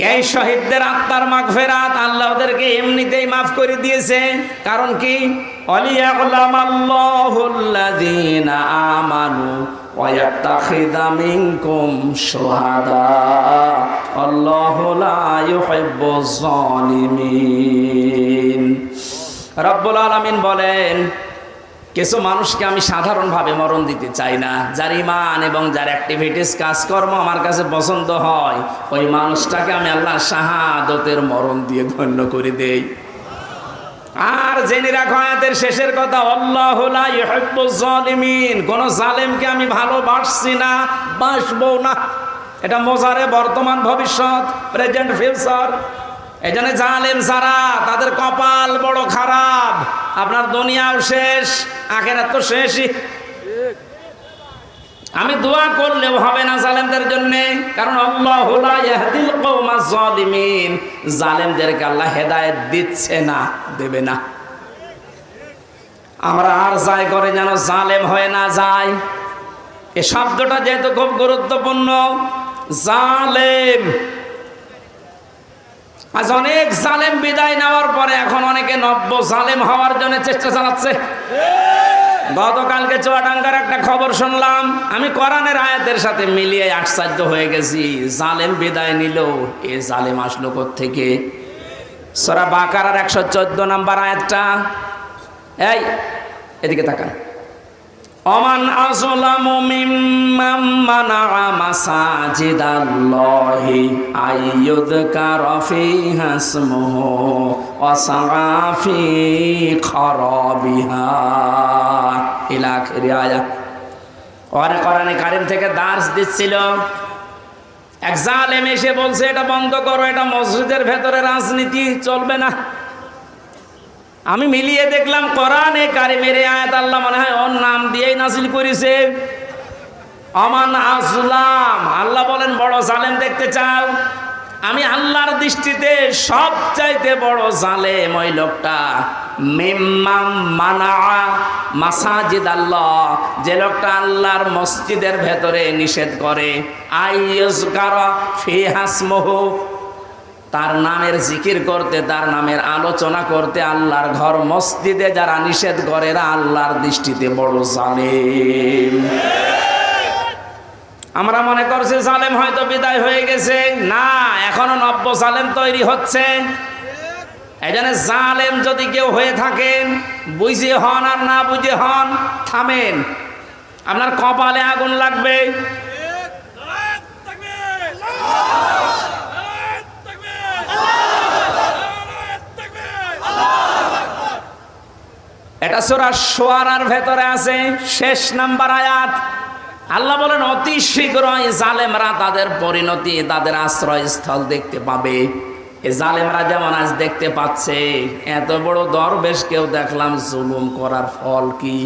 এই শহীদদের আত্মার মাগফিরাত আল্লাহ ওদেরকে এমনিতেই মাফ করে দিয়েছে। কারণ কি? ওয়ালিয়াকুলামাল্লাহুল্লাযীনা আমানু ওয়া ইয়াত্তাখিযা মিনকুম শুহাদা আল্লাহু লা ইউহিব্বুজ জালিমিন। রব্বুল আলামিন বলেন, কিছু মানুষকে আমি সাধারণভাবে মরণ দিতে চাই না। যার ঈমান এবং যার অ্যাক্টিভিটিস কাজকর্ম আমার কাছে পছন্দ হয়, ওই মানুষটাকে আমি আল্লাহ শাহাদতের মরণ দিয়ে ধন্য করে দেই। আর জেনে রাখো আয়াতের শেষের কথা, আল্লাহু লা ইউহিব্বুজ জালিমিন। কোন জালেমকে আমি ভালোবাসছি না, বাসবো না। এটা মোজারে বর্তমান ভবিষ্যৎ, প্রেজেন্ট ফিউচার। এই জন্য জালেম যারা, তাদের কপাল বড় খারাপ। আপনার দুনিয়াও শেষ, আখিরাত তো শেষই। আমি দোয়া করলেও হবে না জালেমদের জন্য, কারণ আল্লাহু লা ইয়াহদিল কওমাজ জালিমিন। জালেমদেরকে আল্লাহ হেদায়েত দিচ্ছে না, দেবে না। আমরা আর যাই করে যেন জালেম হয়ে না যায়। এই শব্দটা যেহেতু খুব গুরুত্বপূর্ণ, জালেম। আজ অনেক জালেম বিদায় নেওয়ার পরে এখন অনেকে নব্য জালেম হওয়ার জন্য চেষ্টা চালাচ্ছে। গতকালকে চুয়াডাঙ্গার একটা খবর শুনলাম, আমি কোরআনের আয়াতের সাথে মিলিয়ে আশ্চর্য হয়ে গেছি। জালেম বিদায় নিল, এ জালেম আসলো কোত্থেকে? সূরা বাকারার 114 নম্বর আয়াতটা। এই এদিকে তাকান। ওমান আযলামু মিম্মান মানাআ মাসাজিদাল্লাহি আইয়ুযকারা ফীহা ইসমুহু ওয়া সাআ ফী খারাবিহা ইলা আখিরি আয়াত। কোরআনে কারীম থেকে দার্স দিচ্ছিল, এক জালেম এসে বলছে এটা বন্ধ করো, এটা মসজিদের ভেতরে রাজনীতি চলবে না। আমি মিলিয়ে দেখলাম কোরআনে কারিমের আয়াত আল্লাহ মনে হয় ওর নাম দিয়েই নাযিল করেছে। ওমান আযলাম, আল্লাহ বলেন বড় জালেম দেখতে চাও? আমি আল্লাহর দৃষ্টিতে সবচাইতে বড় জালেম ওই লোকটা, মিম্মাম মানাআ মাসাজিদ আল্লাহ, যে লোকটা আল্লাহর মসজিদের ভেতরে নিষেধ করে, আইয়ুযকারা ফীহা ইসমুহু, তার নামের জিকির করতে, তার নামের আলোচনা করতে আল্লাহর ঘর মসজিদে যারা নিষেধ করে, এরা আল্লাহর দৃষ্টিতে বড় জালেম। আমরা মনে করছি জালেম হয়তো বিদায় হয়ে গেছে, না, এখনো নব্য জালেম তৈরি হচ্ছে। এই জন্য জালেম যদি কেউ হয়ে থাকেন, বুঝে হন আর না বুঝে হন, থামেন, আপনার কপালে আগুন লাগবে। এটা সূরা শুআরার ভেতরে আছে, শেষ নাম্বার আয়াত। আল্লাহ বলেন অতি শীঘ্রই জালেমরা তাদের পরিণতি, তাদের আশ্রয়স্থল দেখতে পাবে। এই জালেমরা যেমন আজ দেখতে পাচ্ছে, এত বড় দরবেশ কেউ দেখলাম জুলুম করার ফল কি?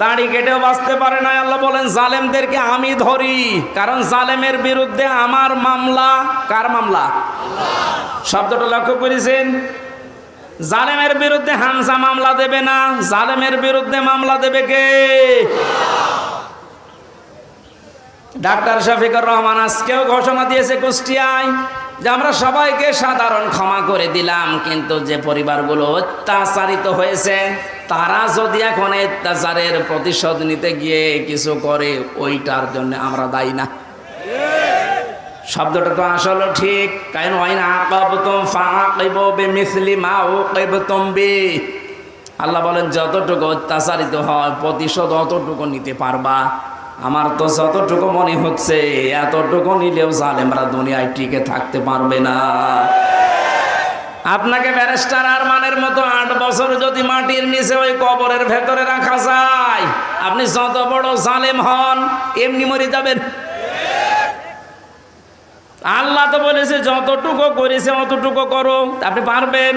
দাড়ি কেটেও বাঁচতে পারে না। আল্লাহ বলেন জালেমদেরকে আমি ধরি, কারণ জালেমের বিরুদ্ধে আমার মামলা। কার মামলা? শব্দটা লক্ষ্য করেছেন? জালেমের বিরুদ্ধে হামজা মামলা দেবে না, জালেমের বিরুদ্ধে মামলা দেবে কে? ডাক্তার শফিকুর রহমান আজকেও ঘোষণা দিয়েছে কুষ্টিয়ায় যে আমরা সবাইকে সাধারণ ক্ষমা করে দিলাম, কিন্তু যে পরিবারগুলো অত্যাচারিত হয়েছে তারা যদি এখন অত্যাচারের প্রতিশোধ নিতে গিয়ে কিছু করে, ওইটার জন্য আমরা দায়ী না। শব্দটা তো আসলে ঠিক, কারণ ওয়াইন আকাবতুম ফাআকিবু বিমিসলি মা উকিবতুম বি। আল্লাহ বলেন যতটুকু অত্যাচারিত হয় প্রতিশোধ অতটুকু নিতে পারবা। আমার তো যতটুকু মনে হচ্ছে এতটুকু নিলেও জালেমরা দুনিয়ায় টিকে থাকতে পারবে না। আপনাকে ব্যারিস্টার আরমানের মতো 8 বছর যদি মাটির নিচে ওই কবরের ভেতরে রাখা যায়, আপনি যত বড় জালেম হন এমনি মরে যাবেন। আল্লাহ তো বলেছে যতটুকু করেছে অতটুকু করো, আপনি পারবেন?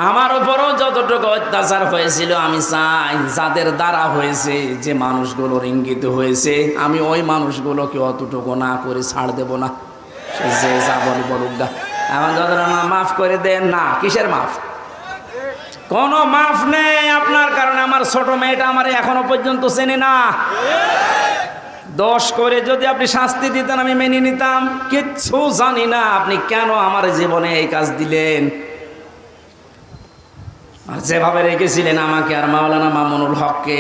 আমার উপরও যতটুকু অত্যাচার হয়েছিল, আমি চাই যাদের দ্বারা হয়েছে, যে মানুষগুলোর ইঙ্গিত হয়েছে, আমি ওই মানুষগুলোকে অতটুকু না করে ছাড় দেব না। যে যা বলি বলুক গা, এখন যত মাফ করে দেন না, কিসের মাফ? কোনো মাফ নেই আপনার কারণে। আমার ছোট মেয়েটা আমার এখনো পর্যন্ত চেনে না। দোষ করে যদি আপনি শাস্তি দিতেন আমি মেনে নিতাম, কিচ্ছু জানি না আপনি কেন আমার জীবনে এই কাজ দিলেন। আর যেভাবে রেখেছিলেন আমাকে আর মাওলানা মামুনুল হককে,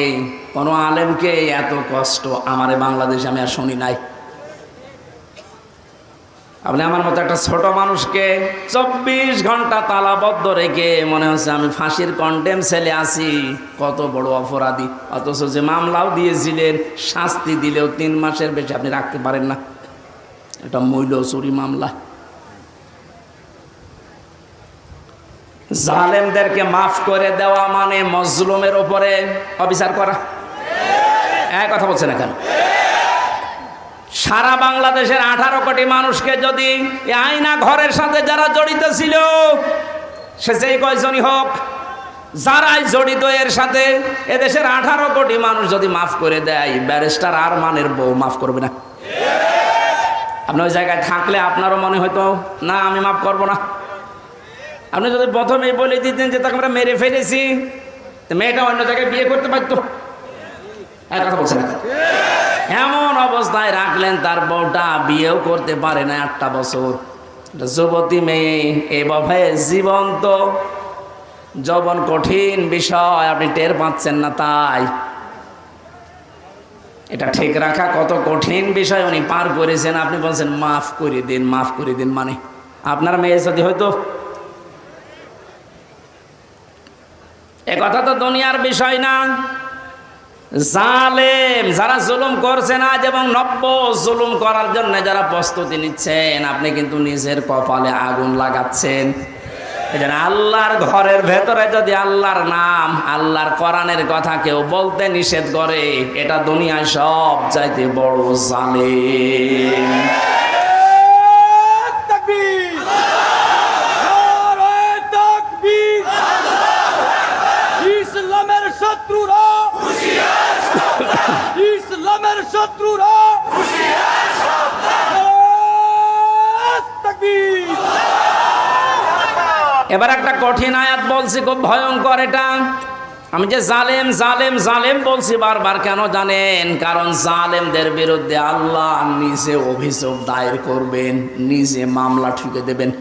কোনো আলেমকে এত কষ্ট আমারে বাংলাদেশে আমি আর শুনি নাই। আপনি আমার মতো একটা ছোট মানুষকে 24 ঘন্টা তালাবদ্ধ রেখে মনে হচ্ছে আমি ফাঁসির কন্ডেম ছেলে আছি, কত বড় অপরাধী। অথচ যে মামলাও দিয়েছিলেন, শাস্তি দিলেও 3 মাসের বেশি আপনি রাখতে পারেন না। এটা মূল্য চুরি মামলা। জালেমদেরকে মাফ করে দেওয়া মানে মজলুমের ওপরে অবিচার করা। এক কথা বলছে না কেন? সারা বাংলাদেশের 18 কোটি মানুষকে যদি এই আয়না ঘরের সাথে যারা জড়িত ছিল, সে যেই কয়জনই হোক, যারাই জড়িত এর সাথে, এদেশের 18 কোটি মানুষ যদি মাফ করে দেয়, ব্যারিস্টার আরমানের বউ মাফ করবে না। আপনি ওই জায়গায় থাকলে আপনারও মনে হয়তো না আমি মাফ করব না। আপনি যদি প্রথমেই বলে দিতেন যে তাকে আমরা মেরে ফেলেছি, মেয়েটা অন্য জায়গায় বিয়ে করতে পারতো। এক কথা বলছে না? এমন অবস্থায় রাখলেন তার বউটা বিয়েও করতে পারে না 8টা বছর। যুবতী মেয়ে এভাবে জীবন্ত যৌবন কঠিন বিষয়, আপনি টের পাচ্ছেন না। তাই এটা ঠিক রাখা কত কঠিন বিষয় উনি পার করেছেন। আপনি বলছেন মাফ করে দিন, মাফ করে দিন। মানে আপনার মেয়ে যদি হয়তো, এ কথা তো দুনিয়ার বিষয় না। জালেম যারা জুলুম করছেন আজ এবং নব্য জুলুম করার জন্য যারা প্রস্তুতি নিচ্ছেন, আপনি কিন্তু নিজের কপালে আগুন লাগাচ্ছেন। এজন্য আল্লাহর ঘরের ভেতরে যদি আল্লাহর নাম, আল্লাহর কোরআনের কথা কেউ বলতে নিষেধ করে, এটা দুনিয়ায় সব চাইতে বড় জালেম। ইসলামের শত্রুরা ইসলামের শত্রুরা এবার একটা কঠিন আয়াত বলছি, খুব ভয়ঙ্কর এটা। আমি যে জালেম জালেম জালেম বলছি বারবার, কেন জানেন? কারণ জালেমদের বিরুদ্ধে আল্লাহ নিজে অভিযোগ দায়ের করবেন, নিজে মামলা ঠুকে দেবেন।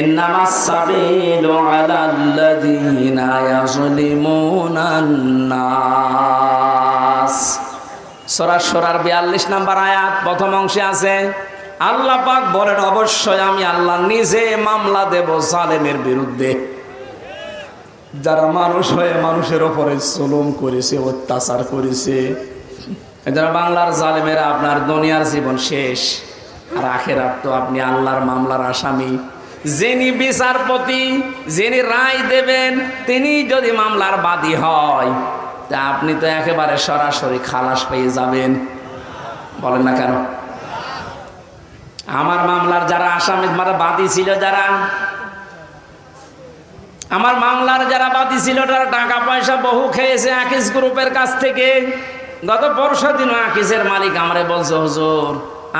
ইন্নামাস সাবিলু আলাল্লাযীনা ইয়াযলিমুনান নাস। সূরা শুরার 42 নম্বর আয়াত প্রথম অংশে আছে, আল্লাহ পাক বলেন অবশ্যই আমি আল্লাহ নিজে মামলা দেব জালেমের বিরুদ্ধে, যারা মানুষ হয়ে মানুষের ওপরে জুলুম করেছে, অত্যাচার করেছে। যারা বাংলার জালেমেরা আপনার দুনিয়ার জীবন শেষ, আর আখেরাত তো আপনি আল্লাহর মামলার আসামি। যিনি বিচারপতি, যিনি রায় দেবেন, তিনি যদি মামলার বাদী হয়, তা আপনি তো একেবারে সরাসরি খালাস পেয়ে যাবেন। বলেন না কেন? আমার মামলার যারা আসামি, মানে বাদী ছিল, যারা আমার মামলার যারা বাদী ছিল, তারা টাকা পয়সা বহু খেয়েছে আকিস গ্রুপের কাছ থেকে। গত পরশু দিন আকিসের মালিক আমারে বলছে, হুজুর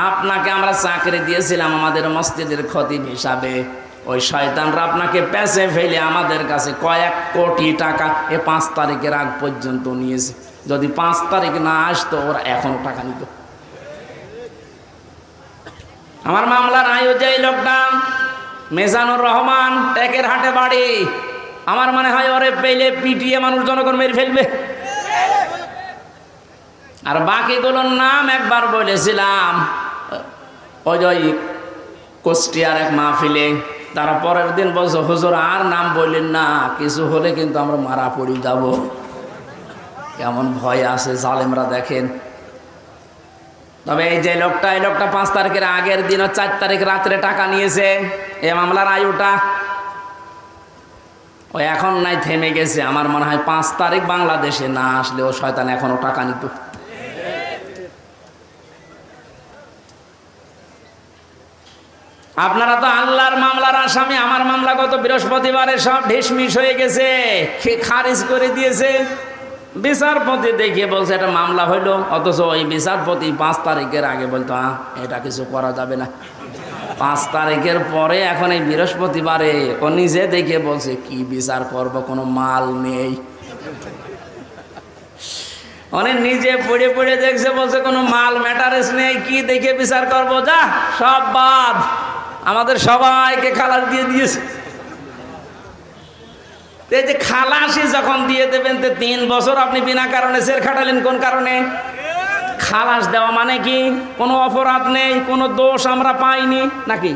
আপনাকে আমরা চাকরি দিয়েছিলাম আমাদের মসজিদের খতিব হিসাবে, ওই শয়তানরা আপনাকে পেছে ফেলে আমাদের কাছে কয়েক কোটি টাকা এ 5 তারিখের আগ পর্যন্ত নিয়েছে। যদি 5 তারিখ না আসতো ওরা এখনো টাকা নিত। আমার মামলার আয়ু যে লোকটা মেজানুর রহমান, টেকের হাটে বাড়ি, আমার মনে হয় ওরে পেলে পিটিয়ে মানুষ জনগণ মেরে ফেলবে। আর বাকিগুলোর নাম একবার বলেছিলাম ওই কুষ্টিয়ার এক মাহফিলে, তারা পরের দিন বলছে হুজুর আর নাম বললেন না, কিছু হলে কিন্তু আমরা মারা পড়ি যাব। কেমন ভয় আছে জালেমরা দেখেন। তবে এই যে লোকটা, এই লোকটা 5 তারিখের আগের দিন 4 তারিখ রাত্রে টাকা নিয়েছে। এই মামলার আয়ুটা ও এখন নাই, থেমে গেছে। আমার মনে হয় 5 তারিখ বাংলাদেশে না আসলে ও শয়তান এখনো টাকা নিত। আপনারা তো আল্লাহর মামলার আসামি। আমার মামলা গত বৃহস্পতিবারে সব ঢিসমিস হয়ে গেছে, খারিজ করে দিয়েছে। বিচারপতি দেখিয়ে বলছে এটা মামলা হইল, অথচ ওই বিচারপতি 5 তারিখের আগে বলতো এটা কিছু করা যাবে না। 5 তারিখের পরে এখন এই বৃহস্পতিবারে ও নিজে দেখে বলছে কি বিচার করব, কোনো মাল নেই। অনেক নিজে পড়ে পড়ে দেখছে, বলছে কোনো মাল ম্যাটারেস নেই, কি দেখে বিচার করব, যা সব বাদ। আমাদের সবাইকে খালাস দিয়ে দিয়েছে। এই যে খালাসি যখন দিয়ে দেবেন, 3 বছর আপনি বিনা কারণে জেল খাটালেন, কোন কারণে? খালাস দেওয়া মানে কি? কোনো অপরাধ নেই, কোনো দোষ আমরা পাইনি নাকি?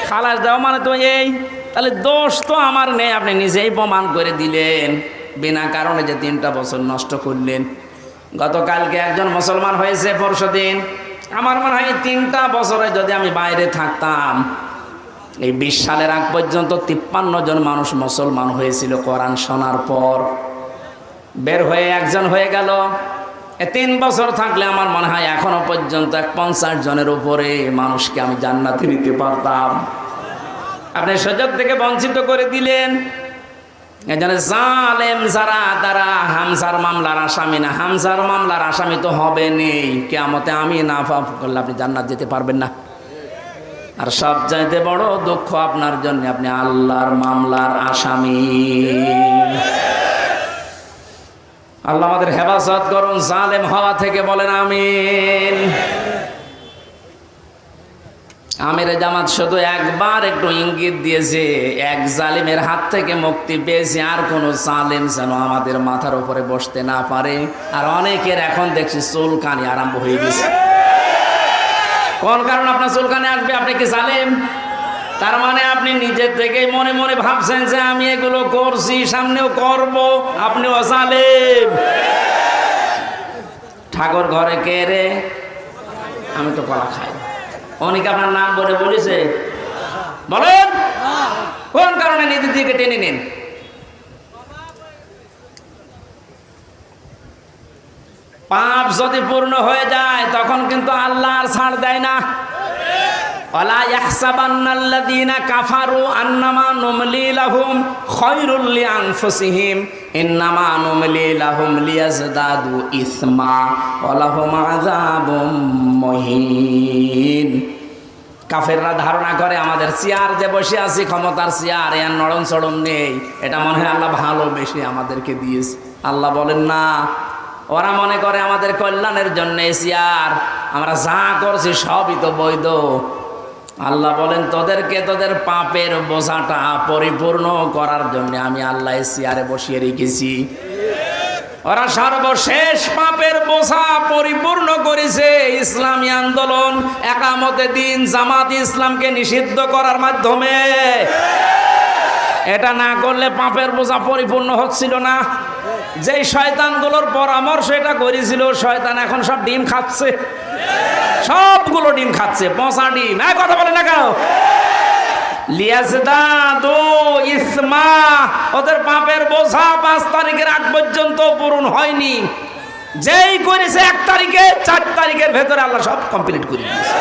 খালাস দেওয়া মানে তো এই, তাহলে দোষ তো আমার নেই, আপনি নিজেই প্রমাণ করে দিলেন। বিনা কারণে যে 3টা বছর নষ্ট করলেন। গতকালকে একজন মুসলমান হয়েছে, পরশুদিন। আমার মনে হয় 3টা বছরে যদি আমি বাইরে থাকতাম, এই 20 সালের আগ পর্যন্ত 53 জন মানুষ মুসলমান হয়েছিল কোরআন শোনার পর। বের হয়ে একজন হয়ে গেল। 3 বছর থাকলে আমার মনে হয় এখনো পর্যন্ত 50 জনের উপরে মানুষকে আমি জান্নাতে নিতে পারতাম। আপনি সুযোগ থেকে বঞ্চিত করে দিলেন। এজন্য জালেম যারা, তারা হামজার মামলার আসামি না। হামজার মামলার আসামি তো হবে নেই, কিয়ামতে আমি না পাপ করলে আপনি জান্নাত যেতে পারবেন না। আর সব চাইতে বড় দুঃখ আপনার জন্য, আপনি আল্লাহর মামলার আসামি। আল্লাহ আমাদের হেফাজত করুন জালেম হওয়া থেকে, বলেন আমিন। আমির জামাত শুধু একবার একটু ইঙ্গিত দিয়েছে, এক জালিমের হাত থেকে মুক্তি পেয়েছে, আর কোনো জালিম যেন আমাদের মাথার উপরে বসতে না পারে। আর অনেকের এখন দেখছি চুলকানি আরম্ভ হয়ে গেছে। কোন কারণ আপনার চুলকানি আসবে? আপনি কি জালিম? তার মানে আপনি নিজের থেকেই মনে মনে ভাবছেন যে আমি এগুলো করছি, সামনেও করব। আপনিও জালিম। ঠাকুর ঘরে কে রে? আমি তো কলা খাই। অনেকে আপনার নাম বলে বলেছে, বলেন কোন কারণে নিজের দিকে টেনে নেন? পাপ যদি পূর্ণ হয়ে যায় তখন কিন্তু আল্লাহ আর ছাড় দেয় না। ওয়ালা ইয়াহসাবান্নাল্লাযীনা কাফারু আন্নামা নুমলি লাহুম খায়রুল লিআনফুসিহিম ইন্নামা নুমলি লাহুম লিয়াজদাদু ইসমা ওয়া লাহুম আযাবুম মুহিন। কাফেররা ধারণা করে আমাদের চেয়ার যে বসে আছি, ক্ষমতার চেয়ার, এর নড়ন চড়ন নেই, এটা মনে হয় আল্লাহ ভালোবেসে আমাদেরকে দিয়েছে। আল্লাহ বলেন না, ওরা মনে করে আমাদের কল্যাণের জন্য চেয়ার, আমরা যা করছি সবই তো বৈধ। আল্লাহ বলেন তোদেরকে তোদের পাপের বোঝাটা পরিপূর্ণ করার জন্য আমি আল্লাহ চেয়ারে বসিয়ে রেখেছি। ওরা সর্বশেষ পাপের বোঝা পরিপূর্ণ করেছে ইসলামী আন্দোলন, একামতে দিন, জামাত ইসলামকে নিষিদ্ধ করার মাধ্যমে। এটা না করলে পাপের বোঝা পরিপূর্ণ হচ্ছিল না। যেই শয়তানগুলোর পরামর্শ এটা করেছিল, শয়তান এখন সব ডিম খাচ্ছে, সবগুলো ডিম খাচ্ছে, পচা ডিম। কথা বলে না কেন? লিয়াজদাদু ইসমা, ওদের পাপের বোঝা 5 তারিখের আগ পর্যন্ত পূরণ হয়নি। যেই করেছে 1 তারিখে, 4 তারিখের ভেতরে আল্লাহ সব কমপ্লিট করে দিয়েছে।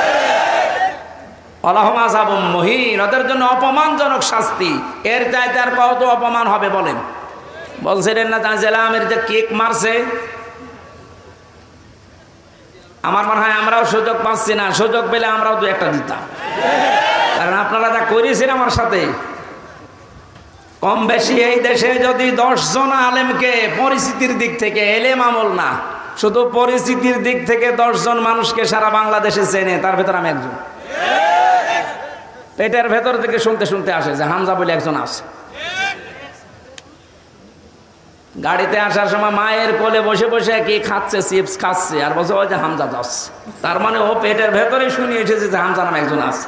ওয়ালাহুম আযাবুম মুহিন, ওদের জন্য অপমানজনক শাস্তি। এর চাইতে আর কত অপমান হবে বলেন? বলছিলেন না জালামের যে কেক মারছে, আমার মনে হয় আমরাও সুযোগ পাচ্ছি না, সুযোগ পেলে আমরাও 2-1টা দিতাম। কারণ আপনারা যা করেছেন আমার সাথে, কম বেশি এই দেশে যদি 10 জন আলেমকে পরিস্থিতির দিক থেকে, এলেম আমল না, শুধু পরিস্থিতির দিক থেকে 10 জন মানুষকে সারা বাংলাদেশে চেনে, তার ভেতর আমি একজন। পেটের ভেতর থেকে শুনতে শুনতে আসে যে হামজা বলে একজন আছে। গাড়িতে আসার সময় মায়ের কোলে বসে বসে কি খাচ্ছে, চিপস খাচ্ছে, আর বলছে ওই যে হামজা যাচ্ছে। তার মানে ও পেটের ভেতরে শুনে এসেছে যে হামজা নামে একজন আছে।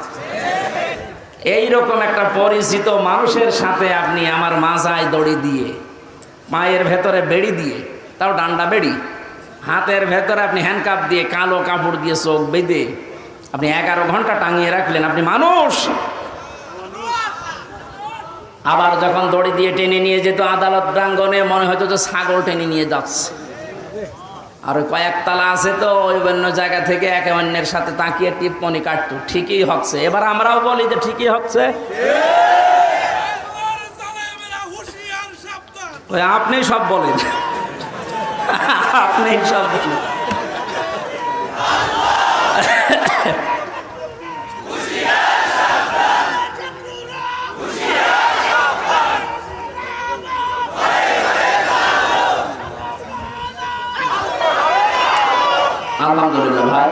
এইরকম একটা পরিচিত মানুষের সাথে আপনি আমার মাজায় দড়ি দিয়ে, পায়ের ভেতরে বেড়ি দিয়ে, তাও ডান্ডা বেড়ি, হাতের ভেতরে আপনি হ্যান্ডকাপ দিয়ে, কালো কাপড় দিয়ে চোখ বেঁধে আপনি 11 ঘন্টা টাঙিয়ে রাখলেন। আপনি মানুষ? আবার যখন দড়ি দিয়ে টেনে নিয়ে যেত আদালত প্রাঙ্গণে, মনে হতো যে ছাগল টেনে নিয়ে যাচ্ছে। আর ওই কয়েকতলা আছে তো, ওই অন্য জায়গা থেকে একে অন্যের সাথে তাকিয়ে টিপ্পনি কাটতো, ঠিকই হচ্ছে। এবার আমরাও বলি যে ঠিকই হচ্ছে। ওই আপনি সব বলেন, আপনি সব বলেন। আলহামদুলিল্লাহ ভাই